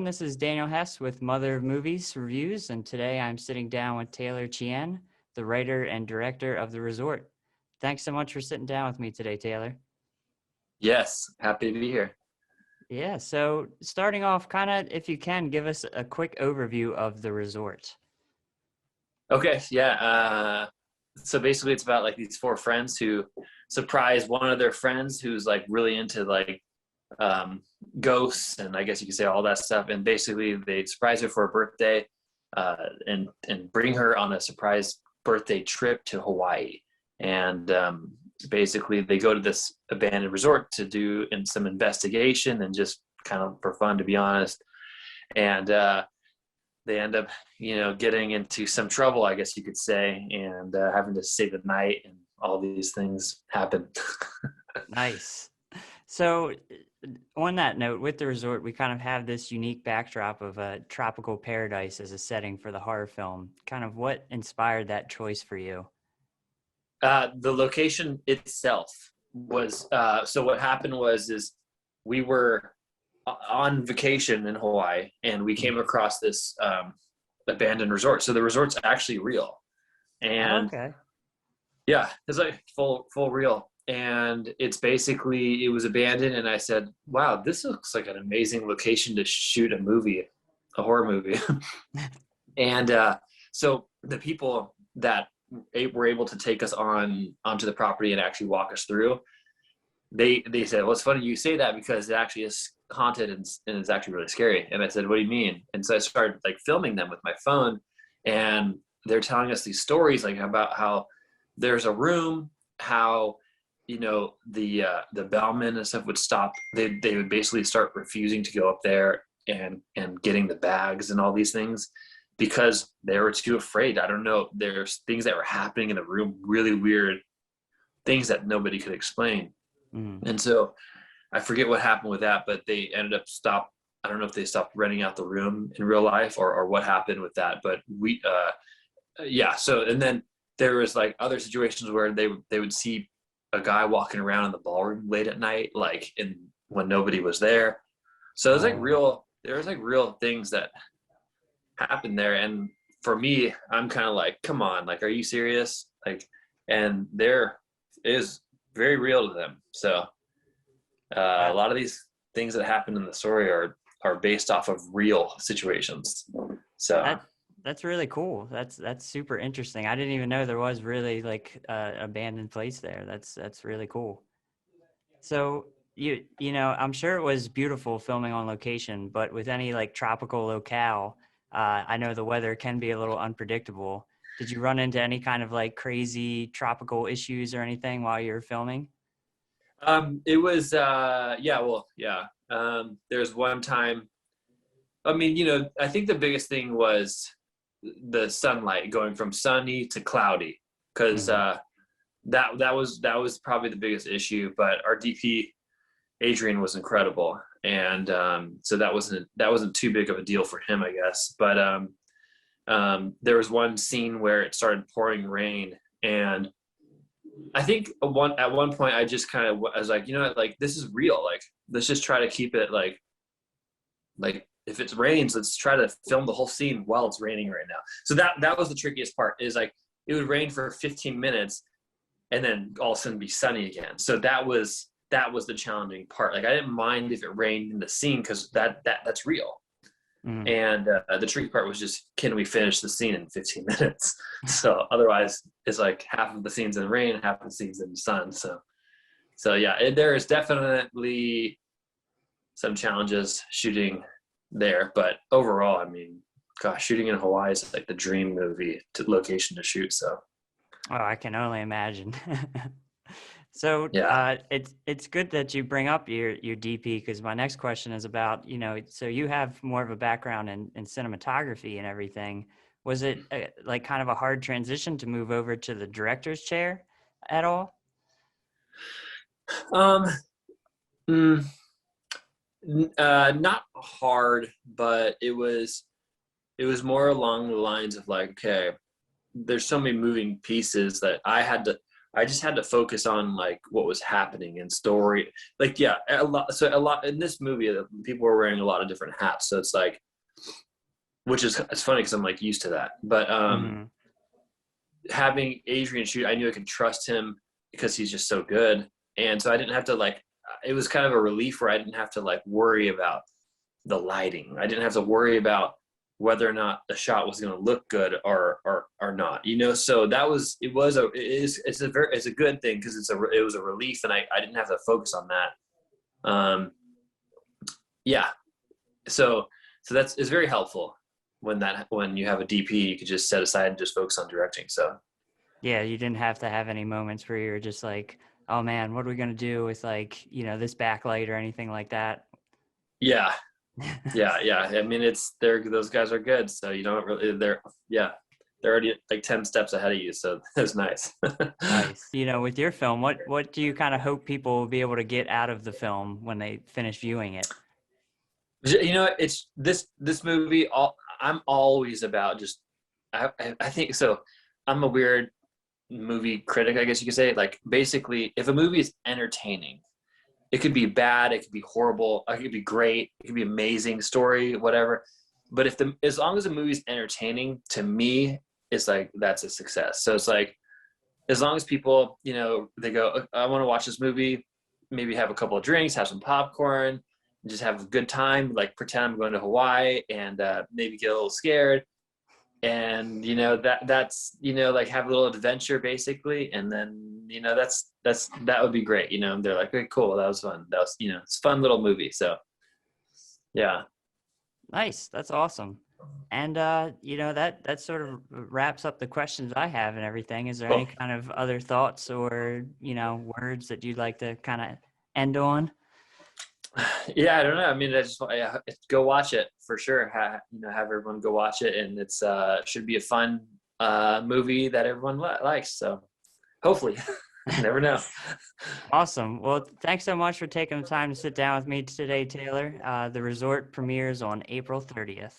This is Daniel Hess with Mother of Movies Reviews, and today I'm sitting down with Taylor Chien, the writer and director of The Resort. Thanks so much for sitting down with me today, Taylor. Yes, happy to be here. Yeah, so starting off, kind of, if you can, give us a quick overview of The Resort. Okay, yeah. So basically, it's about like these four friends who surprise one of their friends who's like really into like um, ghosts, and I guess you could say all that stuff. And basically, they surprise her for her birthday, and bring her on a surprise birthday trip to Hawaii. And basically, they go to this abandoned resort to do some investigation and just kind of for fun, to be honest. And they end up, getting into some trouble, I guess you could say, and having to stay the night, and all these things happen. Nice. So, on that note, with The Resort, we kind of have this unique backdrop of a tropical paradise as a setting for the horror film. Kind of what inspired that choice for you? The location itself was so what happened was is we were on vacation in Hawaii, and we came across this abandoned resort. So the resort's actually real, Oh, and okay. yeah, it's like full real. And it's basically, it was abandoned, and I said, wow, this looks like an amazing location to shoot a horror movie. And so the people that were able to take us onto the property and actually walk us through, they said, well, it's funny you say that because it actually is haunted, and it's actually really scary. And I said, what do you mean? And so I started like filming them with my phone, and they're telling us these stories like about how there's a room, how the bellman and stuff would stop. They would basically start refusing to go up there and getting the bags and all these things because they were too afraid. I don't know. There's things that were happening in the room, really weird things that nobody could explain. Mm. And so I forget what happened with that, but they ended up I don't know if they stopped renting out the room in real life, or what happened with that. But yeah. So, and then there was like other situations where they would see a guy walking around in the ballroom late at night, like when nobody was there. So there was like real things that happened there. And for me, I'm kind of like, come on, like, are you serious? Like, and there is very real to them. So a That, lot of these things that happen in the story are based off of real situations. So that that's really cool. That's super interesting. I didn't even know there was really like abandoned place there. That's really cool. So I'm sure it was beautiful filming on location, but with any like tropical locale, I know the weather can be a little unpredictable. Did you run into any kind of like crazy tropical issues or anything while you were filming? it was yeah, well, yeah. There's one time, I mean, I think the biggest thing was the sunlight going from sunny to cloudy, because Mm. that was probably the biggest issue. But our DP Adrian was incredible, and so that wasn't too big of a deal for him, I guess. But there was one scene where it started pouring rain, and I think at one point I just kind of, I was like, like, this is real. Like, let's just try to keep it like if it rains, let's try to film the whole scene while it's raining right now. So that was the trickiest part, is like it would rain for 15 minutes and then all of a sudden be sunny again. So that was the challenging part. Like, I didn't mind if it rained in the scene because that's real. Mm. And the tricky part was just, can we finish the scene in 15 minutes? So otherwise it's like half of the scenes in rain, half of the scenes in the sun. So yeah, there is definitely some challenges shooting there, but overall, I mean, gosh, shooting in Hawaii is like the dream movie location to shoot. So Oh, I can only imagine. So yeah. it's good that you bring up your DP, because my next question is about, so you have more of a background in cinematography and everything. Was it like kind of a hard transition to move over to the director's chair at all? Um, mm, Not hard, but it was more along the lines of like, okay, there's so many moving pieces that I had to I just had to focus on like what was happening and story. Like, yeah, a lot in this movie, people were wearing a lot of different hats. So it's like, which is, it's funny because I'm like used to that. But Hmm. having Adrian shoot, I knew I could trust him because he's just so good. And so I didn't have to like, it was kind of a relief where I didn't have to like worry about the lighting. I didn't have to worry about whether or not the shot was going to look good or not, you know. So that was, it's a good thing because it was a relief, and I didn't have to focus on that. Yeah, so that's, it's very helpful when you have a DP, you could just set aside and just focus on directing. So Yeah, you didn't have to have any moments where you're just like, oh man, what are we gonna do with like, this backlight or anything like that? yeah, yeah. I mean, those guys are good, so you don't really, yeah, they're already like 10 steps ahead of you, so that's nice. Nice. With your film, what do you kind of hope people will be able to get out of the film when they finish viewing it? It's this movie. I'm always about just. I think so. I'm a weird movie critic, I guess you could say. Like, basically, if a movie is entertaining, it could be bad, it could be horrible, it could be great, it could be amazing story, whatever. But as long as the movie's entertaining, to me, it's like that's a success. So it's like, as long as people, they go, I want to watch this movie, maybe have a couple of drinks, have some popcorn, just have a good time, like pretend I'm going to Hawaii, and maybe get a little scared. And that's like have a little adventure basically, and then that would be great. They're like, okay, cool, that was fun, that was, it's a fun little movie. So yeah. Nice. That's awesome. And that sort of wraps up the questions I have and everything. Is there any Cool. kind of other thoughts or, words that you'd like to kind of end on? Yeah, I don't know. I mean, go watch it for sure. Have everyone go watch it, and it's should be a fun movie that everyone likes. So hopefully, you never know. Awesome. Well, thanks so much for taking the time to sit down with me today, Taylor. The resort premieres on April 30th.